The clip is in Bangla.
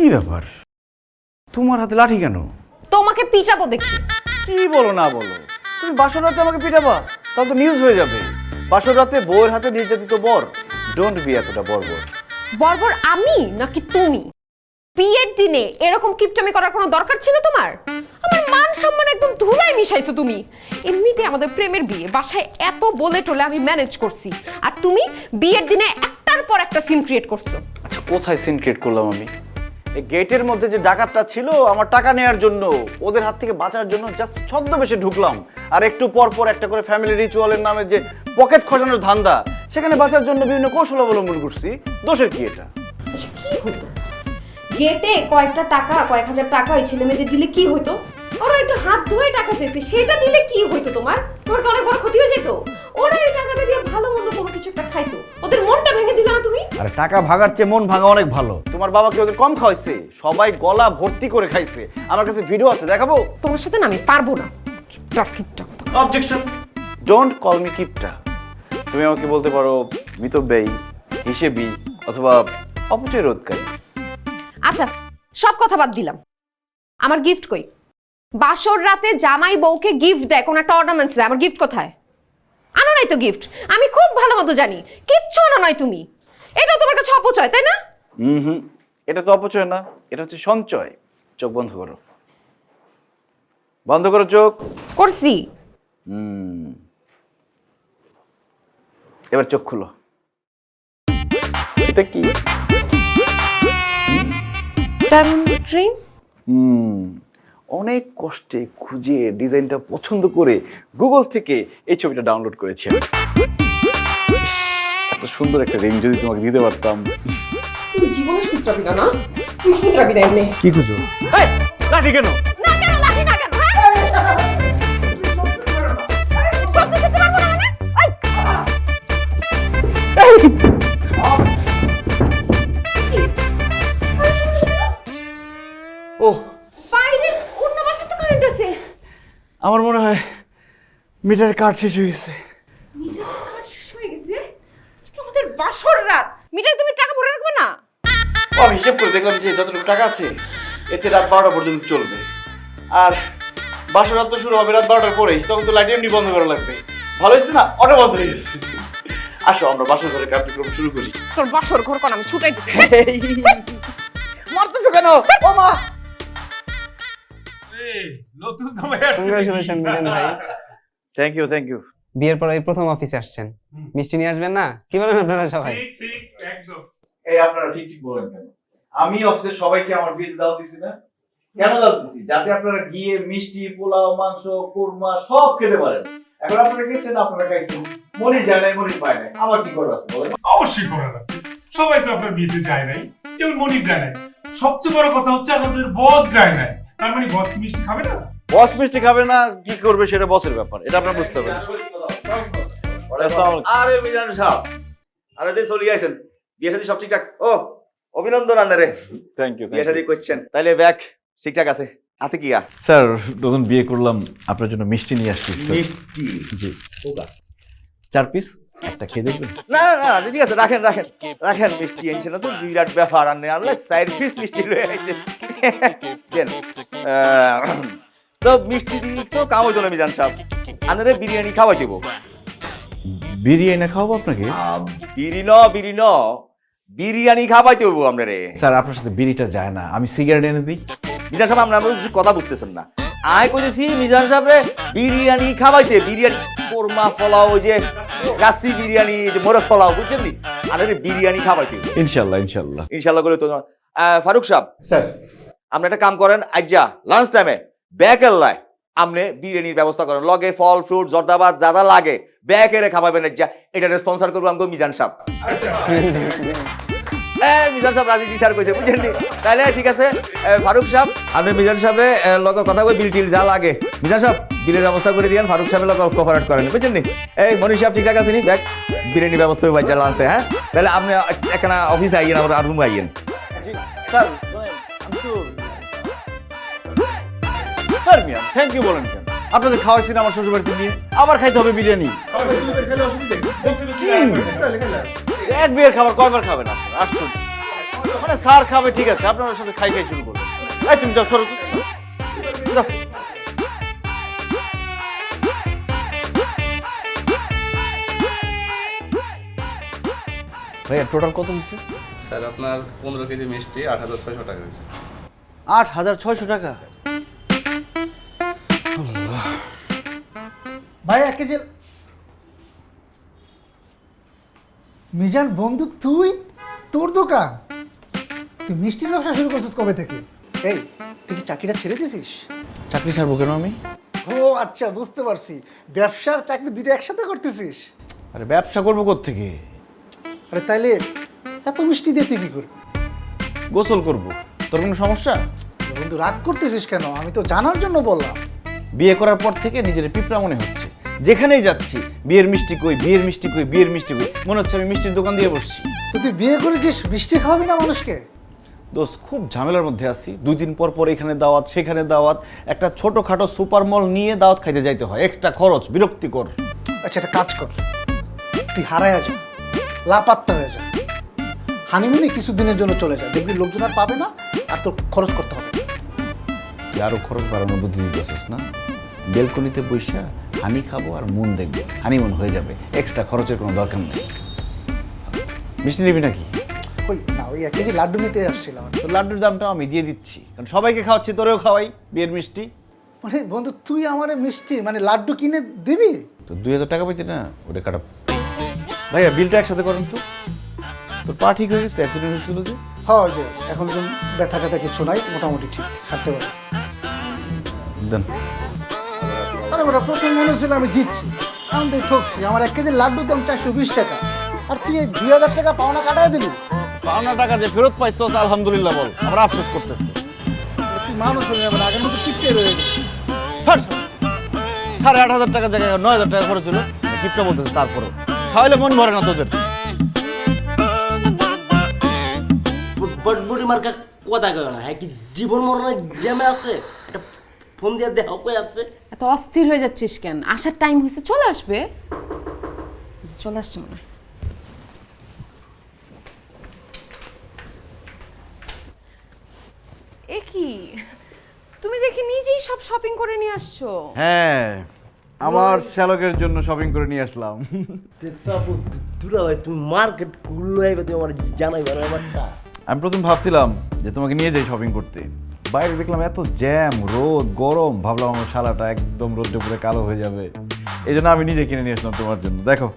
কি ব্যাপার, তোমার হাতে লাঠি কেন? তোমাকে পিটাবো দেখি। কি বলো না বলো, তুমি বাসর রাতে আমাকে পিটাবা? তাহলে তো নিউজ হয়ে যাবে। বাসর রাতে বউয়ের হাতে নির্যাতিত বর। ডোন্ট বি এতটা বর্বর। বর্বর আমি নাকি তুমি? বিয়ের দিনে এরকম কিপটামি করার কোনো দরকার ছিল তোমার? আমার মান সম্মান একদম ধুলায় মিশাইছো তুমি। এমনিতে আমাদের প্রেমের বিয়ে, বাসায় এত বলে টলে আমি ম্যানেজ করছি, আর তুমি বিয়ের দিনে একটার পর একটা সিন ক্রিয়েট করছো। আচ্ছা, কোথায় সিন ক্রিয়েট করলাম আমি? এই গেটের মধ্যে যে ডাকাতটা ছিল আমার টাকা নেওয়ার জন্য, ওদের হাত থেকে বাঁচার জন্য জাস্ট ছদ্মবেশে ঢুকলাম। আর একটু পর পর একটা করে ফ্যামিলি রিচুয়ালের নামে যে পকেট খসানোর ধান্দা, সেখানে বাঁচার জন্য বিভিন্ন কৌশল অবলম্বন করছি। দোষের কি এটা? আচ্ছা, কি হতো গেটে কয়েকটা টাকা, কয়েক হাজার টাকা ওই ছেলে মেয়েদের দিলে কি হতো? ওরা একটু হাত ধুয়ে টাকা চাইছে, সেটা দিলে কি হইতো? তোমার কি অনেক বড় ক্ষতি হয়ে যেত? ওরা এই টাকাটা দিয়ে ভালো মন্দ কোনো কিছু একটা খাইতো, ওদের মনটা ভেঙে দিলা না তুমি? আর টাকা ভাগার চেয়ে মন ভাঙা অনেক ভালো। তোমার বাবা কি ওদের কম খাওয়াইছে? সবাই গলা ভর্তি করে খাইছে। আমার কাছে ভিডিও আছে, দেখাবো? তোমার সাথে না আমি পারবো না। কিপটা কথা। অবজেকশন। ডোন্ট কল মি কিপটা। তুমি আমাকে বলতে পারো মিতব্যয়ী, হিসেবি, অথবা অপচয় রোধকারী। আচ্ছা, সব কথা বাদ দিলাম। আমার গিফট কই? বাসর রাতে জামাই বউকে গিফট দেয়, কোন একটা অর্নামেন্টস দেয়, আমার গিফট কোথায়? আনো নাই তো গিফট। আমি খুব ভালো মতো জানি কিচ্ছু আনো নাই তুমি। এটা তোমার কাছে অপচয়, তাই না? হুম, এটা তো অপচয় না, এটা হচ্ছে সঞ্চয়। চোখ বন্ধ করো, বন্ধ করো চোখ। করছি। এবার চোখ খুলো। এটা কি? Diamond ring. অনেক কষ্টে খুঁজে ডিজাইনটা পছন্দ করে গুগল থেকে এই ছবিটা ডাউনলোড করেছি। এত সুন্দর একটা রিং যদি তোমাকে দিতে পারতাম। তুই জীবনে সূত্রাবি না, তুই সূত্রাবি না। এমনি কি খুঁজো? লাঠি কেন? না কেন লাঠি না কেন? হ্যাঁ, সত্যি সত্যি পারবো না মানে? ও, বাইরে অন্য বাসায় তো কারেন্ট আছে। আমার মনে হয় মিটারের কার্ড শেষ হয়ে গেছে। মিটারের কার্ড শেষ হয়ে গেছে? আজকে আমাদের বাসর রাত, মিটারে তুমি টাকা ভরে রাখবে না? আমি হিসেব করে দেখলাম যে যতটুকু টাকা আছে এতে রাত 12টা পর্যন্ত চলবে। আর বাসর রাত তো শুরু হবে রাত 12টার পরেই, তখন তো লাইট এমনি বন্ধ করা লাগবে। ভালো হয়েছে না, অটো বন্ধ হয়ে গেছে। আসো আমরা বাসর ঘরের কার্যক্রম শুরু করি। তোর বাসর ঘর কোন আমি ছুটাই দিছি। মারতেছো কেন? ও মা! নতুন জামাই আসছে। কংগ্রাচুলেশন মিলন ভাই। Thank you. বিয়ের পর এই প্রথম অফিসে আসছেন, মিষ্টি নিয়ে আসবেন না? কি বলেন আপনারা সবাই? ঠিক একদম। এই আপনারা ঠিক বলেন কেন? আমি অফিসের সবাইকে আমার বিয়েতে দাওয়াত দিছি না? কেন দাওয়াত দিছি? যাতে আপনারা গিয়ে মিষ্টি, পোলাও, মাংস, কুরমা সব খেতে পারেন। এখন আপনারা গেছেন, আপনারা খাইছেন, মনির যায় নাই, মনির পায় নাই, আমার কি করার আছে বলেন? অবশ্যই করার আছে। সবাই তো আপনার বিয়েতে যায় নাই, যেমন মনির যায় নাই। সবচেয়ে বড় কথা হচ্ছে আমাদের বস যায় নাই। তার মানে বস মিষ্টি খাবে না? বস মিষ্টি খাবে না, কি করবে সেটা বসের ব্যাপার, এটা আপনারা বুঝতে হবে। আরে মিজান সাহেব, আরে দিয়ে চলে আইছেন, বিয়ে শাদী সব ঠিকঠাক? ও অভিনন্দন আন্নারে, থ্যাংক ইউ। বিয়ে শাদী করছেন, তাইলে ব্যাগ ঠিকঠাক আছে? হাতে কি স্যার, নতুন বিয়ে করলাম, আপনার জন্য মিষ্টি নিয়ে আসছি স্যার। মিষ্টি? জি, 4 পিস, একটা খেয়ে দেখবেন? না না না, ঠিক আছে, রাখেন রাখেন রাখেন। মিষ্টি এনেছে না তো বিরাট ব্যাপার, আন্নে আনলে 4 পিস মিষ্টি লয়ে আইছে। দেন তো মিষ্টি দিয়ে তো কাম হইতো না মিজান সাহেব, আন্নারে বিরিয়ানি খাওয়াই দেবো। বিরিয়ানি খাওয়াবো আপনাকে? বিরিয়ানি খাওয়াইতে হইব আপনারে। স্যার, আপনার সাথে বিড়িটা যায় না, আমি সিগারেট এনে দিই। মিজান সাহেব, আপনার কিছু কথা বুঝতেছেন না। আয় কইতেছি মিজান সাহেব রে বিরিয়ানি খাওয়াইতে, বিরিয়ানি কোরমা পোলাও, ওই যে গাছি বিরিয়ানি, যে মোরগ পোলাও, বুঝছেন নি? আরে বিরিয়ানি খাওয়াইতে ইনশাল্লাহ। ইনশাল্লাহ করে তো। ফারুক সাহেব স্যার, আপনি একটা কাম করেন, আজ্জা লাঞ্চ টাইমে ব্যাকের লাই আপনি বিরিয়ানির ব্যবস্থা করেন, লগে ফল ফ্রুট জর্দাবাদ যা যা লাগে ব্যাকেরে খাওয়াবেন। আজ্জা এটা স্পন্সর করবো আমাকে মিজান সাহেব। মিজান সাহেব রাজি দিশার কইছে, বুঝছেন নি? তাহলে ঠিক আছে ফারুক সাহেব, আপনি মিজান সাহেবরে লগে কথা কই, বিল টিল যা লাগে মিজান সাহেব বিলের ব্যবস্থা করে দিয়েন, ফারুক সাহেবের লগে কোঅপারেট করেন, বুঝছেন নি? এই মনির সাহেব ঠিকঠাক আছে নি? ব্যাগ বিরিয়ানি ব্যবস্থা হয়ে বাইজা লাঞ্চে। হ্যাঁ, তাহলে আপনি এখানে অফিসে আইয়েন, আমরা আর রুমে আইয়েন। স্যার, থ্যাংক ইউ বলেন কেন? আপনাদের খাওয়াইছেন আমার শ্বশুর বাড়িতে নিয়ে, আবার খাইতে হবে বিরিয়ানি? এক বিয়ের খাবার কয়বার খাবেন আপনারা? আশ্চর্য। মানে স্যার খাবে ঠিক আছে, আপনার সাথে খাই খাই শুরু করবো। এই তুমি যাও, সরো তো। যাও। ভাইয়া টোটাল কত হয়েছে? স্যার আপনার 15 কেজি মিষ্টি 8,600 টাকা হয়েছে। 8,600 টাকা। ভাই 1 কেজি মিজান বন্ধু, তুই তোর দোকান, তুই মিষ্টির ব্যবসা শুরু করছিস কবে থেকে? এই তুই কি চাকরিটা ছেড়ে দিয়েছিস? চাকরি ছাড়বো কেন আমি? ও আচ্ছা, বুঝতে পারছি, ব্যবসার চাকরি দুইটা একসাথে করতেছিস। আরে ব্যবসা করবো কোত্থেকে? আরে তাইলে এত মিষ্টি দিয়ে তুই কি করবি? গোসল করব। তোর কোনো সমস্যা? বন্ধু রাগ করতেছিস কেন? আমি তো জানার জন্য বললাম। বিয়ে করার পর থেকে নিজের পিঁপড়া মনে হচ্ছে। যেখানেই যাচ্ছি বিয়ের মিষ্টি কই, বিয়ের মিষ্টি কই, বিয়ের মিষ্টি কই, মনে হচ্ছে আমি মিষ্টির দোকান দিয়ে বসছি। তো তুই বিয়ে করেছিস, মিষ্টি খাওয়াবি না মানুষকে? দোস্ত খুব ঝামেলার মধ্যে আছি। 2 দিন পর পর এখানে দাওয়াত, সেখানে দাওয়াত, একটা ছোটখাটো সুপার মল নিয়ে দাওয়াত খাইতে যাইতে হয়, এক্সট্রা খরচ, বিরক্তিকর। আচ্ছা একটা কাজ কর, তুই হারায়া যা, লাপাত্তা হয়ে যা, হানিমুনে কিছু দিনের জন্য চলে যা, দেখবি লোকজন আর পাবে না, আর তোর খরচ করতে হবে না। তুই আরো খরচ বাড়ানোর বুদ্ধি দিতেছিস না? বেলকনিতে বৈশা হানি খাবো আর মন দেখবো, হানিমুন হয়ে যাবে, এক্সট্রা খরচের কোনো দরকার নেই। মিষ্টি নিবি নাকি? ওই না, ওই 1 কেজি লাড্ডু নিতে আসছিলাম। তো লাড্ডুর দামটা আমি দিয়ে দিচ্ছি, কারণ সবাইকে খাওয়াচ্ছি, তোরেও খাওয়াই বিয়ের মিষ্টি। মানে বন্ধু তুই আমারে মিষ্টি মানে লাড্ডু কিনে দিবি? তো 2,000 টাকা পেয়েছি না, ওটা কাটা। ভাইয়া বিলটা একসাথে করেন তো। তোর পা ঠিক হয়ে গেছে, অ্যাক্সিডেন্ট হয়েছিল যে? হ্যাঁ, ওই যে এখন তো ব্যথা ট্যাথা কিছু নাই, মোটামুটি ঠিক হাঁটতে পারি। দেন। আরে বেটা, প্রথম মনে ছিল আমি জিতছি, আমি তো ঠকছি। আমার 1 কেজি লাড্ডুর দাম 420 টাকা, আর তুই এই 2,000 টাকা পাওনা কাটাই দিলি। পাওনা টাকা যে ফেরত পাইছো আলহামদুলিল্লাহ বল, আমরা আফসোস করতেছি। তুই মানুষ হয়ে যাবে, আগের মতো কিপটে রয়ে গেলি। 8,500 টাকা জায়গায় 9,000 টাকা খরচ হলো, কিপটা বলতেছে। তারপরে খাওয়াইলে মন ভরে না তোদের। বটবুড়ি মার্কা কথা কয় না, হ্যাঁ কি জীবন মরণের জ্যামে আছে, একটা ফোন দিয়ে দেহ কই আছে। এত অস্থির হয়ে যাচ্ছিস কেন? আসার টাইম হয়েছে, চলে আসবে। চলে আসছে মনে হয়। এ কি, তুমি দেখি নিজেই সব শপিং করে নিয়ে আসছো? হ্যাঁ, আমার শ্যালকের জন্য শপিং করে নিয়ে আসলাম। দুরা ভাই, তুমি মার্কেট খুললো আইবে, তুমি আমার জানাই না ব্যাপারটা। আমি প্রথম ভাবছিলাম যে তোমাকে নিয়ে যাই শপিং করতে, বাইরে দেখলাম এত জ্যাম, রোদ, গরম, ভাবলাম আমার শালাটা একদম রোদ্রে পুরো কালো হয়ে যাবে। এই জন্য আমি নিজে কিনে নিয়ে আসলাম তোমার জন্য। দেখো